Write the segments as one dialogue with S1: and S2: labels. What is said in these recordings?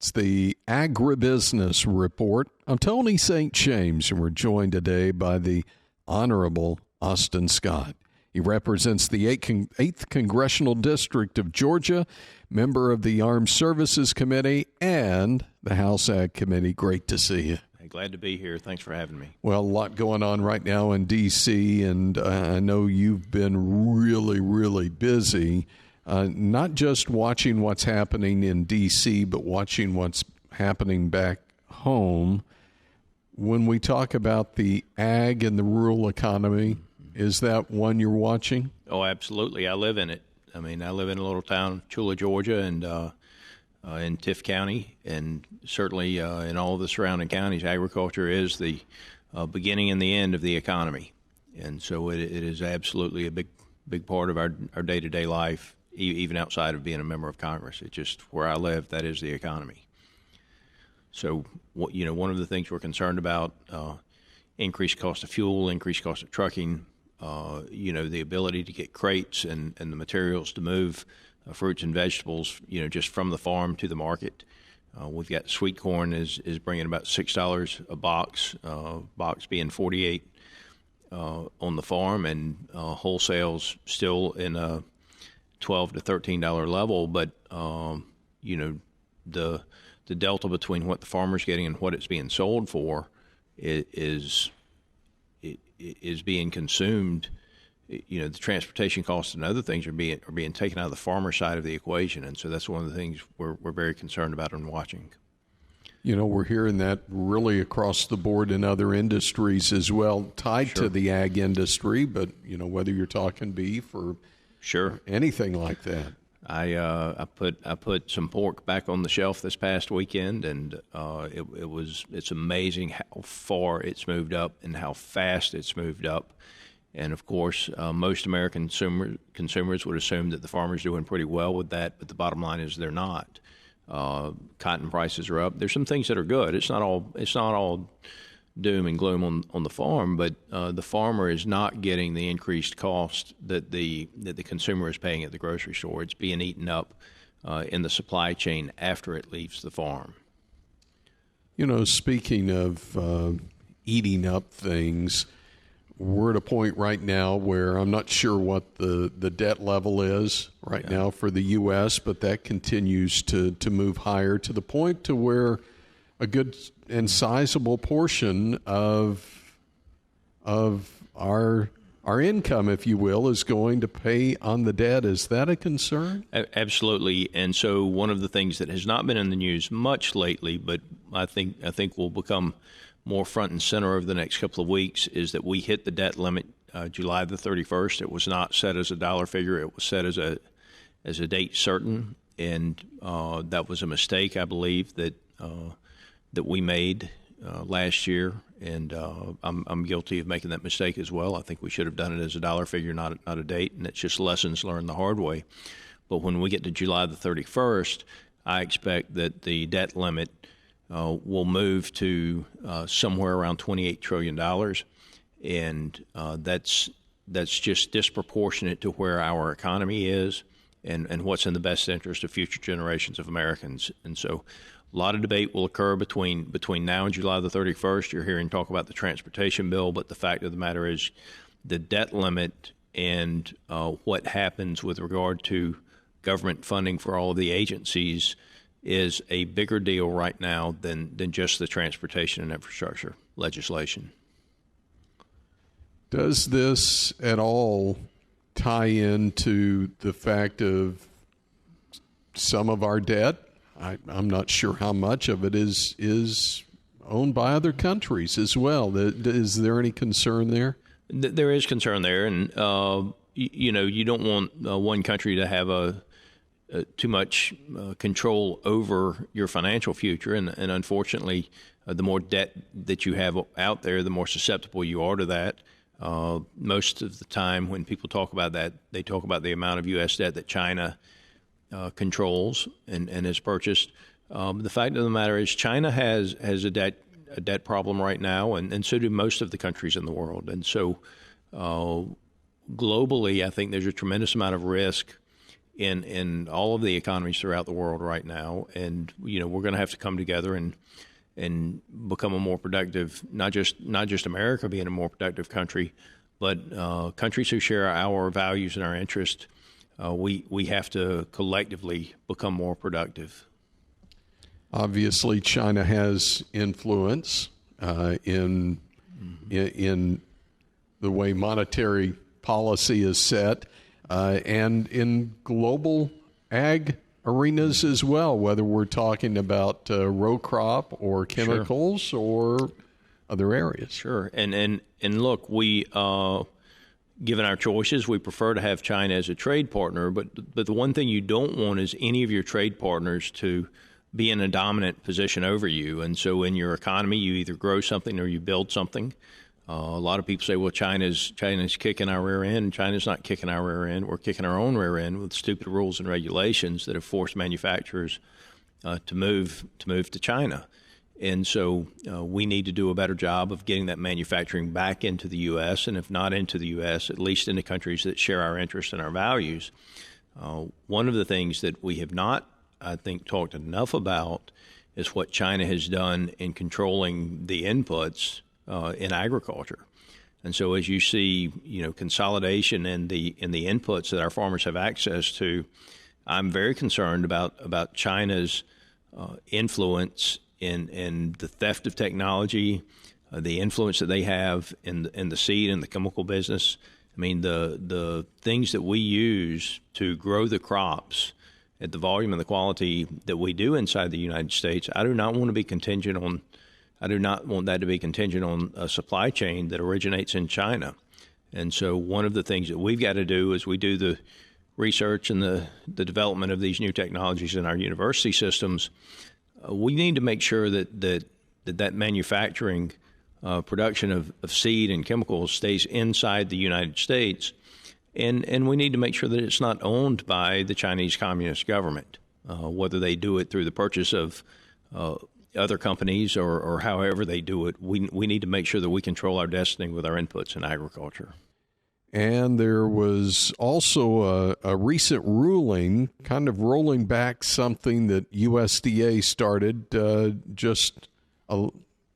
S1: It's the Agribusiness Report. I'm Tony St. James, and we're joined today by the Honorable Austin Scott. He represents the 8th Congressional District of Georgia, member of the Armed Services Committee and the House Ag Committee. Great to see you.
S2: Hey, glad to be here. Thanks for having me.
S1: Well, a lot going on right now in D.C., and I know you've been really busy. Not just watching what's happening in D.C., but watching what's happening back home. When we talk about the ag and the rural economy, is that one you're watching?
S2: Oh, absolutely. I live in it. I mean, I live in a little town, Chula, Georgia, and in Tift County, and certainly in all of the surrounding counties, agriculture is the beginning and the end of the economy. And so it is absolutely a big part of our day-to-day life. Even outside of being a member of Congress. It's just where I live, that is the economy. So, one of the things we're concerned about, increased cost of fuel, increased cost of trucking, the ability to get crates and the materials to move fruits and vegetables, just from the farm to the market. We've got sweet corn is bringing about $6 a box being 48 on the farm, and wholesale's still in a $12 to $13 level, but the delta between what the farmer's getting and what it's being sold for is being consumed. The transportation costs and other things are being taken out of the farmer side of the equation, and so that's one of the things we're very concerned about and watching.
S1: We're hearing that really across the board in other industries as well, tied to the ag industry, but whether you're talking beef or anything like that.
S2: I put some pork back on the shelf this past weekend, and it's amazing how far it's moved up and how fast it's moved up. And of course, most American consumers would assume that the farmer's doing pretty well with that, but the bottom line is they're not. Cotton prices are up. There's some things that are good. It's not all doom and gloom on the farm, but the farmer is not getting the increased cost that the consumer is paying at the grocery store. It's being eaten up in the supply chain after it leaves the farm.
S1: Speaking of eating up things, we're at a point right now where I'm not sure what the debt level is right now for the U.S., but that continues to move higher to the point to where a good and sizable portion of our income, if you will, is going to pay on the debt. Is that a concern?
S2: Absolutely. And so one of the things that has not been in the news much lately, but I think will become more front and center over the next couple of weeks, is that we hit the debt limit July the 31st. It was not set as a dollar figure. It was set as a date certain, and that was a mistake, I believe, that we made last year, and I'm guilty of making that mistake as well. I think we should have done it as a dollar figure, not a date, and it's just lessons learned the hard way. But when we get to July the 31st, I expect that the debt limit will move to somewhere around $28 trillion, and that's just disproportionate to where our economy is and what's in the best interest of future generations of Americans. And so a lot of debate will occur between now and July the 31st. You're hearing talk about the transportation bill, but the fact of the matter is the debt limit and what happens with regard to government funding for all of the agencies is a bigger deal right now than just the transportation and infrastructure legislation.
S1: Does this at all tie into the fact of some of our debt? I'm not sure how much of it is owned by other countries as well. Is there any concern there?
S2: There is concern there, and you don't want one country to have too much control over your financial future, and unfortunately, the more debt that you have out there, the more susceptible you are to that. Most of the time when people talk about that, they talk about the amount of U.S. debt that China controls and has purchased. The fact of the matter is China has a debt problem right now, and so do most of the countries in the world. And so globally, I think there's a tremendous amount of risk in all of the economies throughout the world right now, and we're going to have to come together and become a more productive, not just America being a more productive country, but countries who share our values and our interests. We have to collectively become more productive.
S1: Obviously, China has influence in the way monetary policy is set, and in global ag arenas as well, whether we're talking about row crop or chemicals or other areas.
S2: Sure. And look, we given our choices, we prefer to have China as a trade partner, but the one thing you don't want is any of your trade partners to be in a dominant position over you. And so in your economy, you either grow something or you build something. A lot of people say, well, China's kicking our rear end. China's not kicking our rear end. We're kicking our own rear end with stupid rules and regulations that have forced manufacturers to move to China. And so we need to do a better job of getting that manufacturing back into the U.S., and if not into the U.S., at least into countries that share our interests and our values. One of the things that we have not, I think, talked enough about is what China has done in controlling the inputs in agriculture. And so as you see, consolidation in the inputs that our farmers have access to, I'm very concerned about China's influence in the theft of technology, the influence that they have in the seed and the chemical business. I mean, the things that we use to grow the crops at the volume and the quality that we do inside the United States, I do not want that to be contingent on a supply chain that originates in China. And so one of the things that we've got to do is we do the research and the development of these new technologies in our university systems. We need to make sure that manufacturing production of seed and chemicals stays inside the United States. And we need to make sure that it's not owned by the Chinese Communist government, whether they do it through the purchase of other companies or however they do it. We need to make sure that we control our destiny with our inputs in agriculture.
S1: And there was also a recent ruling kind of rolling back something that USDA started just a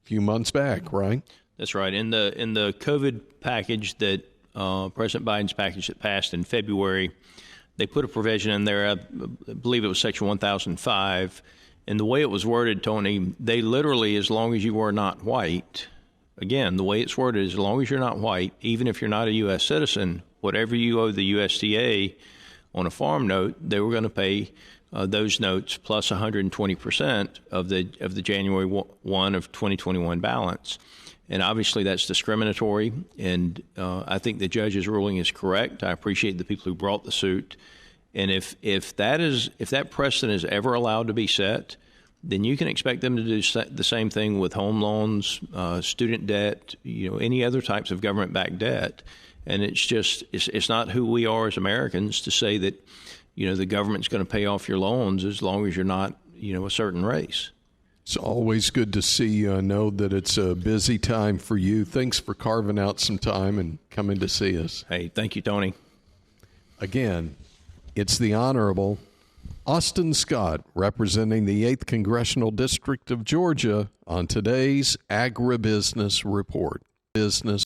S1: few months back, right?
S2: That's right. In the COVID package that President Biden's package that passed in February, they put a provision in there, I believe it was Section 1005, and the way it was worded, Tony, they literally, as long as you were not white, again, the way it's worded is as long as you're not white, even if you're not a U.S. citizen, whatever you owe the USDA on a farm note, they were going to pay those notes plus 120% of the January 1 of 2021 balance. And obviously that's discriminatory, and I think the judge's ruling is correct. I appreciate the people who brought the suit. And if that precedent is ever allowed to be set, then you can expect them to do the same thing with home loans, student debt, any other types of government-backed debt. And it's not who we are as Americans to say that, the government's going to pay off your loans as long as you're not, a certain race.
S1: It's always good to see, know that it's a busy time for you. Thanks for carving out some time and coming to see us.
S2: Hey, thank you, Tony.
S1: Again, it's the Honorable Austin Scott representing the 8th Congressional District of Georgia on today's Agribusiness Report. Business